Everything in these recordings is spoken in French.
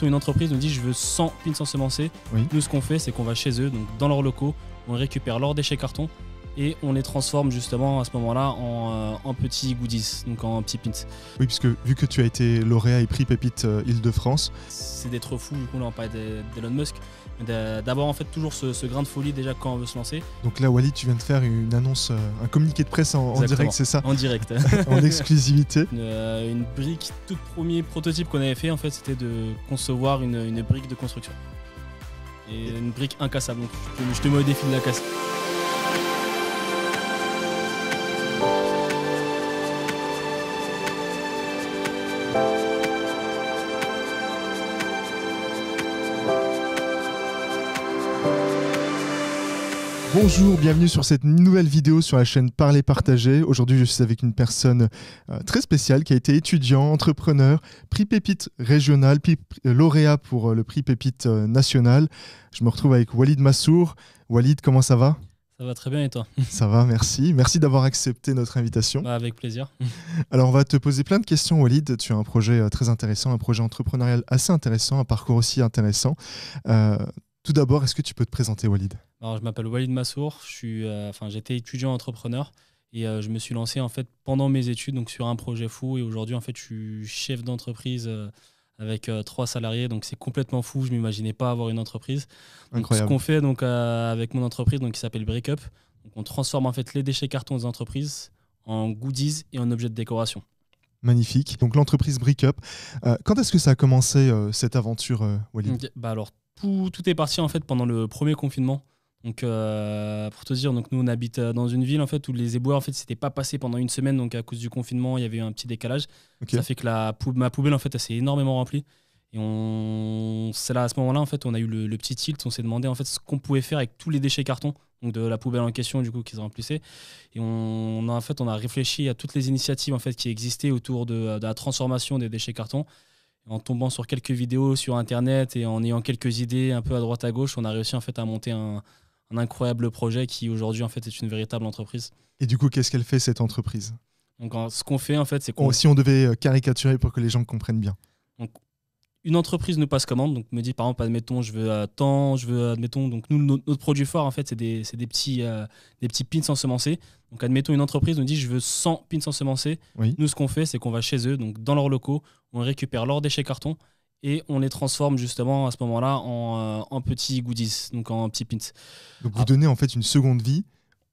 admettons une entreprise nous dit je veux 100 pins ensemencés. Oui. Nous, ce qu'on fait, c'est qu'on va chez eux, donc dans leurs locaux, on récupère leurs déchets carton et on les transforme justement à ce moment-là en petits goodies, donc en petits pins. Oui, puisque vu que tu as été lauréat et prix Pépite Île-de-France. C'est d'être fou, du coup là on parlait d'Elon Musk, mais d'avoir en fait toujours ce grain de folie déjà quand on veut se lancer. Donc là, Walid, tu viens de faire une annonce, un communiqué de presse en direct, c'est ça? En direct. En exclusivité. Une brique, tout premier prototype qu'on avait fait en fait, c'était de concevoir une brique de construction. Et une brique incassable, donc je te mets au défi de la casser. Bonjour, bienvenue sur cette nouvelle vidéo sur la chaîne Parler Partager. Aujourd'hui, je suis avec une personne très spéciale qui a été étudiant, entrepreneur, prix Pépite régional, lauréat pour le prix Pépite national. Je me retrouve avec Walid Massour. Walid, comment ça va? Ça va très bien et toi? Ça va, merci. Merci d'avoir accepté notre invitation. Bah, avec plaisir. Alors, on va te poser plein de questions, Walid. Tu as un projet très intéressant, un projet entrepreneurial assez intéressant, un parcours aussi intéressant. Tout d'abord, est-ce que tu peux te présenter, Walid? Alors, je m'appelle Walid Massour, j'étais étudiant entrepreneur et je me suis lancé en fait pendant mes études donc sur un projet fou et aujourd'hui en fait je suis chef d'entreprise avec 3 salariés, donc c'est complètement fou, je m'imaginais pas avoir une entreprise. Donc, incroyable. Ce qu'on fait donc avec mon entreprise donc qui s'appelle Breakup, donc on transforme en fait les déchets carton des entreprises en goodies et en objets de décoration. Magnifique. Donc l'entreprise Breakup. Quand est-ce que ça a commencé cette aventure, Walid? Bah alors tout est parti en fait pendant le premier confinement. Donc pour te dire, donc nous on habite dans une ville en fait où les éboueurs en fait s'étaient pas passés pendant une semaine, donc à cause du confinement il y avait eu un petit décalage. Okay. Ça fait que ma poubelle en fait elle s'est énormément remplie. Et c'est là à ce moment-là en fait on a eu le petit tilt, on s'est demandé en fait ce qu'on pouvait faire avec tous les déchets carton, donc de la poubelle en question du coup qui se remplissait. Et on a réfléchi à toutes les initiatives en fait qui existaient autour de la transformation des déchets carton. En tombant sur quelques vidéos sur internet et en ayant quelques idées un peu à droite à gauche, on a réussi en fait à monter un incroyable projet qui aujourd'hui en fait est une véritable entreprise. Et du coup, qu'est-ce qu'elle fait cette entreprise? Donc ce qu'on fait en fait, c'est si on devait caricaturer pour que les gens comprennent bien. Donc, une entreprise nous passe commande, donc me dit par exemple admettons je veux admettons donc nous notre produit fort en fait c'est des petits pins ensemencés. Donc admettons une entreprise nous dit je veux 100 pins ensemencés. Oui. Nous ce qu'on fait c'est qu'on va chez eux, donc dans leurs locaux, on récupère leurs déchets carton et on les transforme justement à ce moment-là en petits goodies, donc en petits pins. Donc vous donnez en fait une seconde vie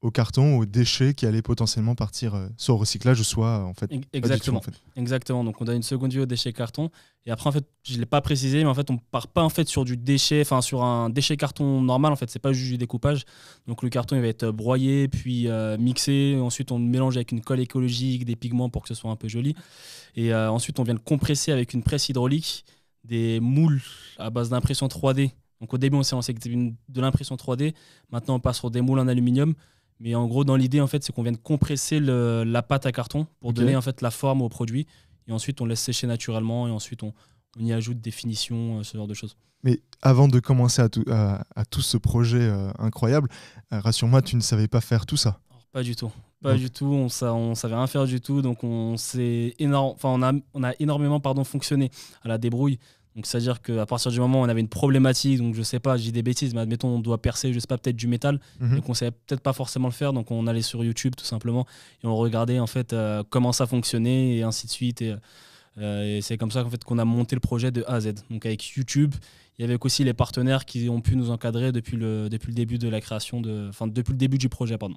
au carton, aux déchets qui allaient potentiellement partir soit au recyclage, soit en fait. Exactement. Pas du tout, en fait. Exactement. Donc on donne une seconde vie aux déchets carton. Et après en fait, je l'ai pas précisé, mais en fait on part pas en fait sur du déchet, enfin sur un déchet carton normal. En fait, c'est pas juste du découpage. Donc le carton il va être broyé puis mixé. Ensuite on le mélange avec une colle écologique, des pigments pour que ce soit un peu joli. Et ensuite on vient le compresser avec une presse hydraulique, des moules à base d'impression 3D. Donc au début on s'est lancé avec de l'impression 3D. Maintenant on passe sur des moules en aluminium. Mais en gros, dans l'idée, en fait, c'est qu'on vient de compresser la pâte à carton pour donner en fait la forme au produit. Et ensuite, on laisse sécher naturellement. Et ensuite, on y ajoute des finitions, ce genre de choses. Mais avant de commencer à tout ce projet incroyable, rassure-moi, tu ne savais pas faire tout ça? Alors, pas du tout. Pas du tout. On savait rien faire du tout. Donc, on a énormément fonctionné à la débrouille. Donc c'est-à-dire qu'à partir du moment où on avait une problématique, donc je sais pas, je dis des bêtises, mais admettons on doit percer, je sais pas, peut-être du métal, donc on savait peut-être pas forcément le faire, donc on allait sur YouTube tout simplement et on regardait en fait comment ça fonctionnait et ainsi de suite et c'est comme ça en fait qu'on a monté le projet de A à Z. Donc avec YouTube, il y avait aussi les partenaires qui ont pu nous encadrer depuis le début de la création depuis le début du projet, pardon.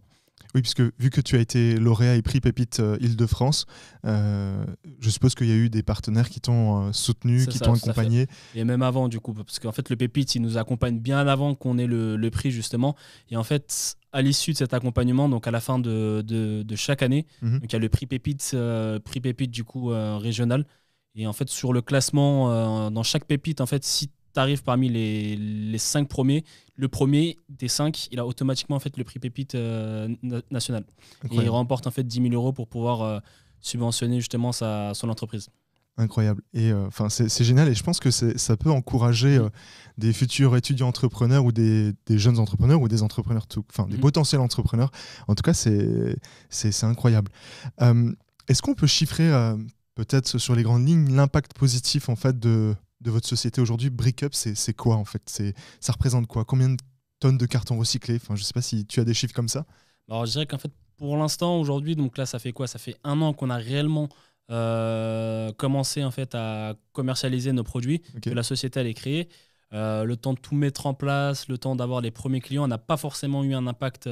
Oui, puisque vu que tu as été lauréat et prix Pépite Île-de-France, je suppose qu'il y a eu des partenaires qui t'ont soutenu, qui t'ont accompagné. Et même avant, du coup, parce qu'en fait, le Pépite, il nous accompagne bien avant qu'on ait le prix, justement. Et en fait, à l'issue de cet accompagnement, donc à la fin de chaque année, donc il y a le prix Pépite du coup, régional. Et en fait, sur le classement, dans chaque Pépite, en fait, si tu arrives parmi les 5 premiers, le premier des 5, il a automatiquement en fait, le prix Pépite national. Incroyable. Et il remporte en fait 10 000 € pour pouvoir subventionner justement son entreprise. Incroyable. Et c'est génial et je pense que ça peut encourager des futurs étudiants entrepreneurs ou des jeunes entrepreneurs ou des entrepreneurs, des potentiels entrepreneurs. En tout cas, c'est incroyable. Est-ce qu'on peut chiffrer peut-être sur les grandes lignes l'impact positif en fait de de votre société aujourd'hui, Brickup, c'est quoi en fait? Ça représente quoi? Combien de tonnes de cartons recyclés? Enfin, je sais pas si tu as des chiffres comme ça. Alors, je dirais qu'en fait, pour l'instant, aujourd'hui, donc là, ça fait quoi? Ça fait 1 an qu'on a réellement commencé en fait à commercialiser nos produits, Ok. que la société elle est créée. Le temps de tout mettre en place, le temps d'avoir les premiers clients, on n'a pas forcément eu un impact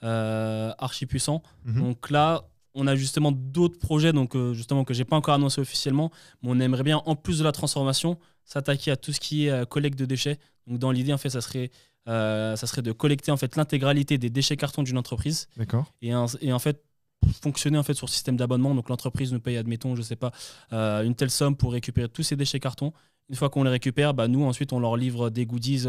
archi puissant. Mhm. Donc là, on a justement d'autres projets donc, justement, que je n'ai pas encore annoncé officiellement, mais on aimerait bien, en plus de la transformation, s'attaquer à tout ce qui est collecte de déchets. Donc dans l'idée, en fait, ça serait de collecter en fait, l'intégralité des déchets cartons d'une entreprise D'accord. et en fait, fonctionner en fait, sur le système d'abonnement. Donc l'entreprise nous paye, admettons, je sais pas, une telle somme pour récupérer tous ces déchets cartons. Une fois qu'on les récupère, bah, nous, ensuite, on leur livre des goodies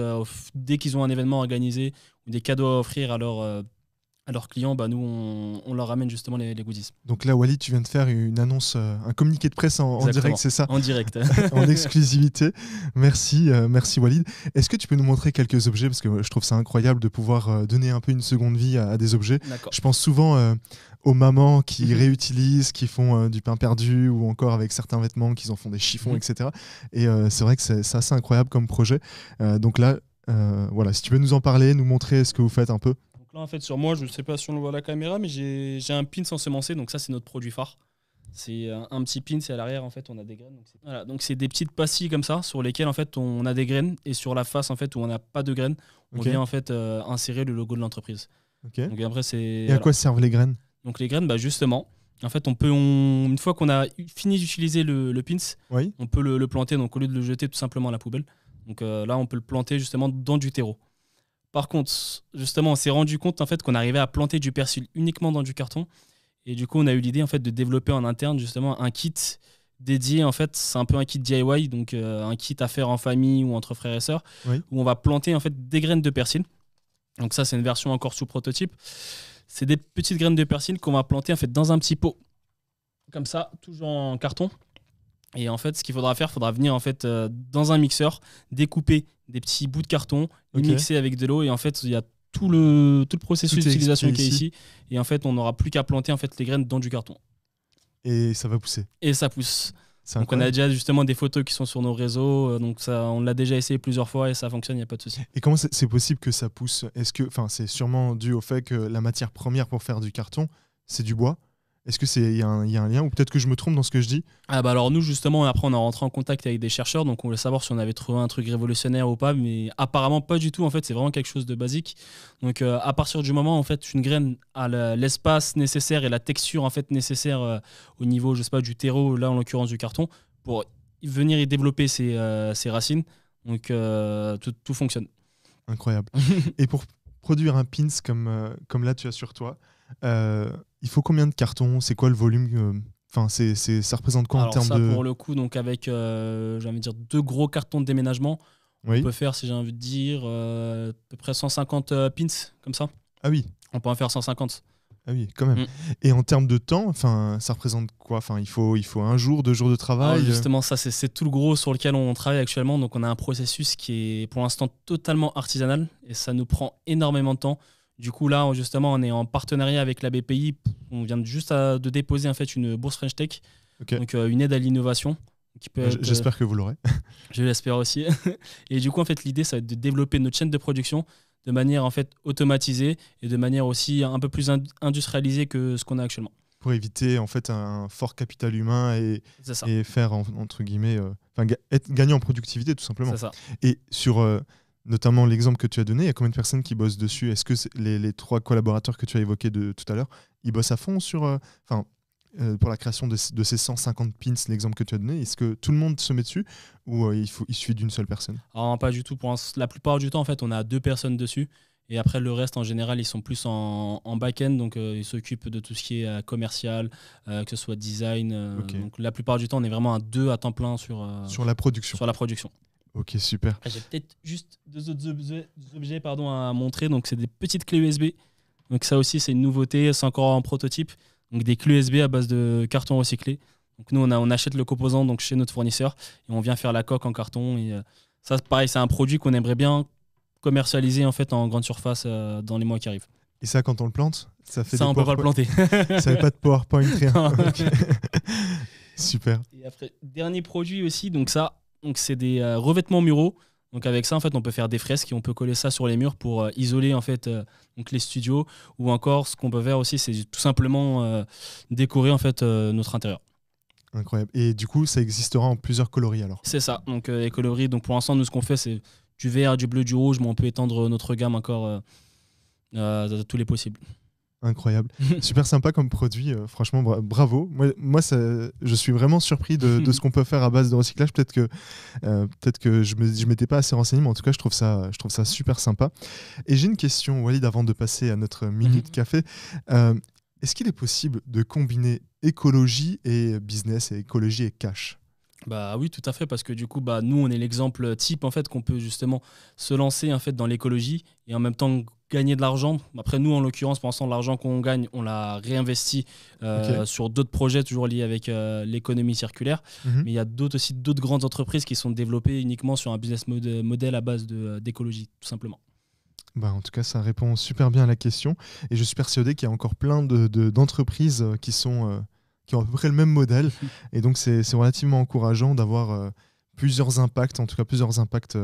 dès qu'ils ont un événement organisé ou des cadeaux à offrir à leurs clients. Bah, nous, on leur ramène justement les goodies. Donc là, Walid, tu viens de faire une annonce, un communiqué de presse en Exactement. direct, c'est ça? En direct. En exclusivité. Merci, merci Walid. Est-ce que tu peux nous montrer quelques objets? Parce que je trouve ça incroyable de pouvoir donner un peu une seconde vie à des objets. D'accord. Je pense souvent aux mamans qui réutilisent, qui font du pain perdu ou encore avec certains vêtements, qui en font des chiffons, etc. Et c'est vrai que c'est assez incroyable comme projet. Donc là, voilà, si tu veux nous en parler, nous montrer ce que vous faites un peu. Donc là, en fait, sur moi, je ne sais pas si on le voit à la caméra, mais j'ai un pins ensemencé. Donc ça, c'est notre produit phare. C'est un petit pin, c'est à l'arrière en fait on a des graines. Voilà, donc c'est des petites pastilles comme ça sur lesquelles en fait on a des graines et sur la face en fait où on n'a pas de graines, on vient en fait insérer le logo de l'entreprise. Okay. Donc après c'est. Et à quoi servent les graines? Donc les graines, bah justement, en fait une fois qu'on a fini d'utiliser le pins, oui. on peut le planter. Donc au lieu de le jeter tout simplement à la poubelle, donc là on peut le planter justement dans du terreau. Par contre, justement, on s'est rendu compte en fait qu'on arrivait à planter du persil uniquement dans du carton. Et du coup, on a eu l'idée en fait de développer en interne justement un kit dédié. En fait, c'est un peu un kit DIY, donc un kit à faire en famille ou entre frères et sœurs, oui. où on va planter en fait des graines de persil. Donc ça, c'est une version encore sous prototype. C'est des petites graines de persil qu'on va planter en fait dans un petit pot, comme ça, toujours en carton. Et en fait, ce qu'il faudra faire, il faudra venir en fait dans un mixeur, découper des petits bouts de carton, les mixer avec de l'eau, et en fait, il y a tout le processus d'utilisation qui est ici. Et en fait, on n'aura plus qu'à planter en fait, les graines dans du carton. Et ça va pousser. Et ça pousse. Donc incroyable. on a déjà justement des photos qui sont sur nos réseaux. Donc ça, on l'a déjà essayé plusieurs fois et ça fonctionne, il n'y a pas de souci. Et comment c'est possible que ça pousse? C'est sûrement dû au fait que la matière première pour faire du carton, c'est du bois. Est-ce qu'il y a un lien? Ou peut-être que je me trompe dans ce que je dis? Ah bah alors nous justement, après on est rentré en contact avec des chercheurs, donc on voulait savoir si on avait trouvé un truc révolutionnaire ou pas, mais apparemment pas du tout. En fait, c'est vraiment quelque chose de basique. Donc à partir du moment où en fait une graine a l'espace nécessaire et la texture en fait nécessaire au niveau, je sais pas, du terreau, là en l'occurrence du carton, pour venir y développer ses racines, donc tout fonctionne. Incroyable. Et pour produire un pins comme là tu as sur toi, il faut combien de cartons? C'est quoi le volume? Enfin, ça représente quoi en termes de... Pour le coup, donc avec j'ai envie de dire 2 gros cartons de déménagement, on peut faire, si j'ai envie de dire, à peu près 150 pins, comme ça. Ah oui. On peut en faire 150. Ah oui, quand même. Et en termes de temps, ça représente quoi? Il faut 1 jour, 2 jours de travail? Alors justement, ça c'est tout le gros sur lequel on travaille actuellement. Donc on a un processus qui est pour l'instant totalement artisanal et ça nous prend énormément de temps. Du coup là, justement, on est en partenariat avec la BPI. On vient juste de déposer en fait une bourse French Tech, donc une aide à l'innovation. J'espère que vous l'aurez. Je l'espère aussi. Et du coup, en fait, l'idée, ça va être de développer notre chaîne de production de manière en fait automatisée et de manière aussi un peu plus industrialisée que ce qu'on a actuellement. Pour éviter en fait un fort capital humain et faire entre guillemets, être gagnant en productivité tout simplement. C'est ça. Et sur notamment l'exemple que tu as donné, il y a combien de personnes qui bossent dessus? Est-ce que les 3 collaborateurs que tu as évoqués tout à l'heure, ils bossent à fond sur pour la création de ces 150 pins, l'exemple que tu as donné? Est-ce que tout le monde se met dessus ou il suffit d'une seule personne? Alors, pas du tout. Pour la plupart du temps, en fait, on a 2 personnes dessus. Et après, le reste, en général, ils sont plus en back-end. Donc, ils s'occupent de tout ce qui est commercial, que ce soit design. Donc, la plupart du temps, on est vraiment à 2 à temps plein sur la production. Sur la production. Ok, super. J'ai peut-être juste 2 autres objets à montrer. Donc, c'est des petites clés USB. Donc, ça aussi, c'est une nouveauté. C'est encore en prototype. Donc, des clés USB à base de carton recyclé. Donc, nous, on achète le composant donc, chez notre fournisseur et on vient faire la coque en carton. Et ça, pareil, c'est un produit qu'on aimerait bien commercialiser en fait en grande surface dans les mois qui arrivent. Et ça, quand on le plante, ça fait ça, on peut pas le planter. Ça fait pas de PowerPoint, rien. Okay. Super. Et après, dernier produit aussi, donc ça, Donc c'est des revêtements muraux. Donc avec ça, en fait, on peut faire des fresques et on peut coller ça sur les murs pour isoler en fait donc les studios. Ou encore, ce qu'on peut faire aussi, c'est tout simplement décorer en fait notre intérieur. Incroyable. Et du coup, ça existera en plusieurs coloris alors? C'est ça. Donc les coloris. Donc pour l'instant, nous, ce qu'on fait, c'est du vert, du bleu, du rouge, mais on peut étendre notre gamme encore à tous les possibles. Incroyable. Super sympa comme produit. Franchement, bravo. Moi je suis vraiment surpris de ce qu'on peut faire à base de recyclage. Peut-être que je m'étais pas assez renseigné, mais en tout cas, je trouve ça super sympa. Et j'ai une question, Walid, avant de passer à notre minute café. Est-ce qu'il est possible de combiner écologie et business, et écologie et cash? Bah oui, tout à fait, parce que du coup, bah, nous, on est l'exemple type en fait qu'on peut justement se lancer en fait dans l'écologie et en même temps gagner de l'argent. Après, nous, en l'occurrence, pour l'instant, l'argent qu'on gagne, on l'a réinvesti sur d'autres projets toujours liés avec l'économie circulaire. Mais il y a aussi d'autres grandes entreprises qui sont développées uniquement sur un business model à base d'écologie, tout simplement. Bah, en tout cas, ça répond super bien à la question. Et je suis persuadé qu'il y a encore plein d'entreprises qui ont à peu près le même modèle. Et donc, c'est relativement encourageant d'avoir plusieurs impacts, en tout cas plusieurs impacts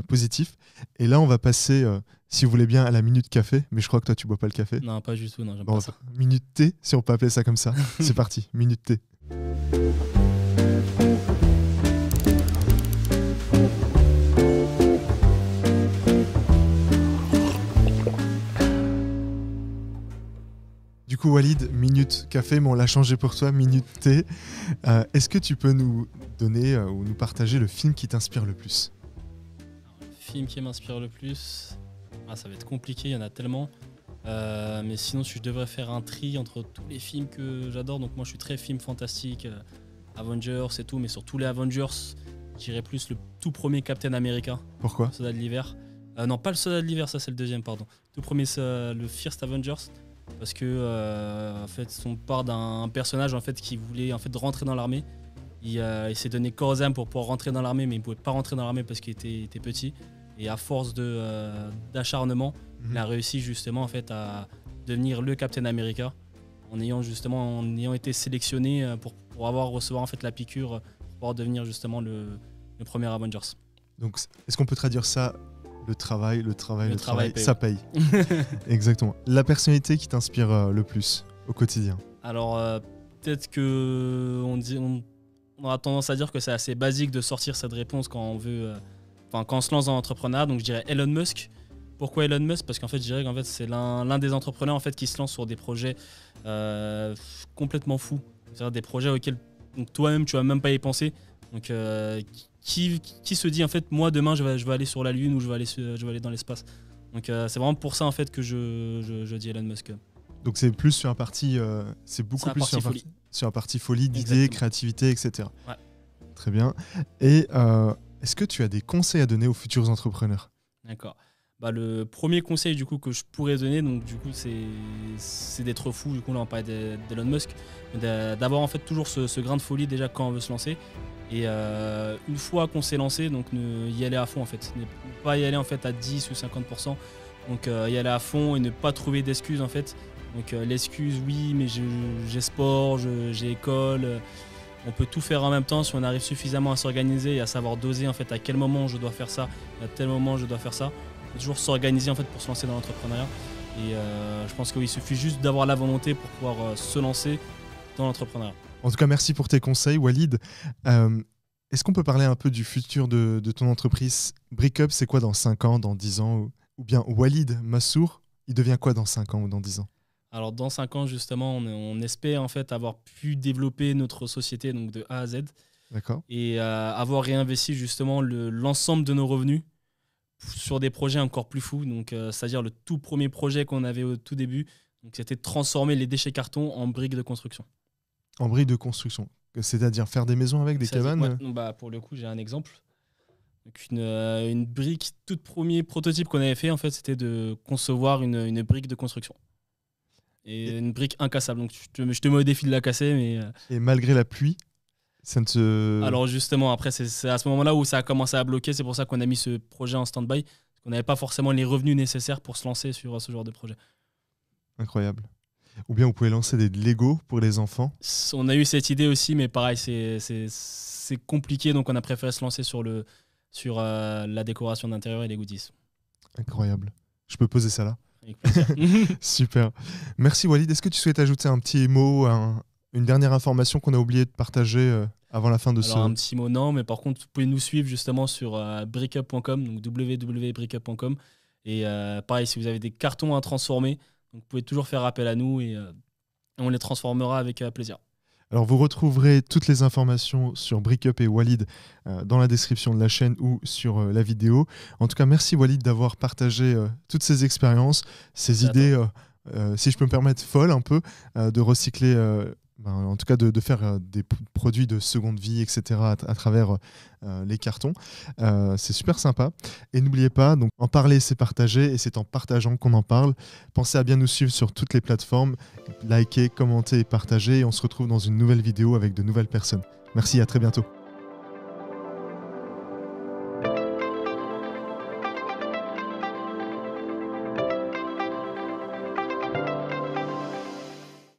positifs. Et là, on va passer, si vous voulez bien, à la minute café. Mais je crois que toi, tu bois pas le café. Non, pas du tout. Non, j'aime pas ça. Minute thé, si on peut appeler ça comme ça. C'est parti, minute thé. Du coup, Walid, minute café, mais on l'a changé pour toi, minute thé. Est-ce que tu peux nous donner ou nous partager le film qui t'inspire le plus? Le film qui m'inspire le plus, ça va être compliqué, il y en a tellement. Mais sinon, si je devrais faire un tri entre tous les films que j'adore, donc moi je suis très film fantastique, Avengers et tout, mais sur tous les Avengers, j'irais plus le tout premier Captain America. Pourquoi? Le soldat de l'hiver. Non, pas le soldat de l'hiver, ça c'est le deuxième, pardon. Tout premier, le First Avengers. Parce que en fait, on part d'un personnage en fait qui voulait en fait rentrer dans l'armée. Il s'est donné corps et âme pour pouvoir rentrer dans l'armée, mais il ne pouvait pas rentrer dans l'armée parce qu'il était petit. Et à force d'acharnement, il a réussi justement en fait à devenir le Captain America en ayant été sélectionné pour recevoir en fait la piqûre pour pouvoir devenir justement le premier Avengers. Donc, est-ce qu'on peut traduire ça? Le travail, paye. Ça paye. Exactement. La personnalité qui t'inspire le plus au quotidien? Alors, peut-être qu'on aura tendance à dire que c'est assez basique de sortir cette réponse quand on se lance dans l'entrepreneuriat. Donc, je dirais Elon Musk. Pourquoi Elon Musk? Parce qu'en fait, je dirais qu'en fait, c'est l'un des entrepreneurs en fait, qui se lance sur des projets complètement fous. C'est-à-dire des projets auxquels toi-même, tu vas même pas y penser. Donc, qui se dit en fait moi demain je vais aller sur la Lune ou je vais aller dans l'espace. Donc c'est vraiment pour ça en fait que je dis Elon Musk. Donc c'est plus sur un parti c'est beaucoup plus sur un parti folie d'idées, créativité, etc. Ouais. Très bien. Et est-ce que tu as des conseils à donner aux futurs entrepreneurs? D'accord. Bah, le premier conseil du coup que je pourrais donner, donc du coup c'est d'être fou. Du coup là on parlait d'Elon Musk, d'avoir en fait toujours ce grain de folie déjà quand on veut se lancer. Et une fois qu'on s'est lancé, donc y aller à fond en fait. Ne pas y aller en fait à 10 ou 50%. Donc y aller à fond et ne pas trouver d'excuses en fait. Donc l'excuse, oui, mais j'ai sport, j'ai école. On peut tout faire en même temps si on arrive suffisamment à s'organiser et à savoir doser en fait à quel moment je dois faire ça, à tel moment je dois faire ça. On peut toujours s'organiser en fait pour se lancer dans l'entrepreneuriat. Et je pense qu'il suffit juste d'avoir la volonté pour pouvoir se lancer dans l'entrepreneuriat. En tout cas, merci pour tes conseils, Walid. Est-ce qu'on peut parler un peu du futur de ton entreprise? Breakup, c'est quoi dans 5 ans, dans 10 ans? Ou bien Walid Massour, il devient quoi dans 5 ans ou dans 10 ans? Alors dans 5 ans, justement, on espère en fait avoir pu développer notre société donc de A à Z. D'accord. Et avoir réinvesti justement l'ensemble de nos revenus sur des projets encore plus fous. Donc, c'est-à-dire le tout premier projet qu'on avait au tout début, c'était de transformer les déchets carton en briques de construction. En briques de construction, c'est-à-dire faire des maisons avec des cabanes? Ouais, donc, pour le coup, j'ai un exemple. Donc une brique, tout premier prototype qu'on avait fait, en fait, c'était de concevoir une brique de construction. Et une brique incassable. Donc je te mets au défi de la casser. Mais Et malgré la pluie, ça ne se... Alors justement, après, c'est à ce moment-là où ça a commencé à bloquer. C'est pour ça qu'on a mis ce projet en stand-by. Parce qu'on n'avait pas forcément les revenus nécessaires pour se lancer sur ce genre de projet. Incroyable. Ou bien vous pouvez lancer des Lego pour les enfants. On a eu cette idée aussi, mais pareil, c'est compliqué, donc on a préféré se lancer sur la décoration d'intérieur et les goodies. Incroyable. Je peux poser ça là? Avec plaisir. Super. Merci Walid. Est-ce que tu souhaites ajouter un petit mot, une dernière information qu'on a oublié de partager avant la fin de Alors, un petit mot, non, mais par contre, vous pouvez nous suivre justement sur brickup.com, donc www.brickup.com. Et pareil, si vous avez des cartons à transformer, donc vous pouvez toujours faire appel à nous et on les transformera avec plaisir. Alors vous retrouverez toutes les informations sur Brickup et Walid dans la description de la chaîne ou sur la vidéo. En tout cas, merci Walid d'avoir partagé toutes ces expériences, ces idées, si je peux me permettre, folles un peu, de recycler, en tout cas de faire des produits de seconde vie, etc. à travers les cartons. C'est super sympa. Et n'oubliez pas, donc, en parler, c'est partager, et c'est en partageant qu'on en parle. Pensez à bien nous suivre sur toutes les plateformes, liker, commenter et partager. Et on se retrouve dans une nouvelle vidéo avec de nouvelles personnes. Merci, à très bientôt.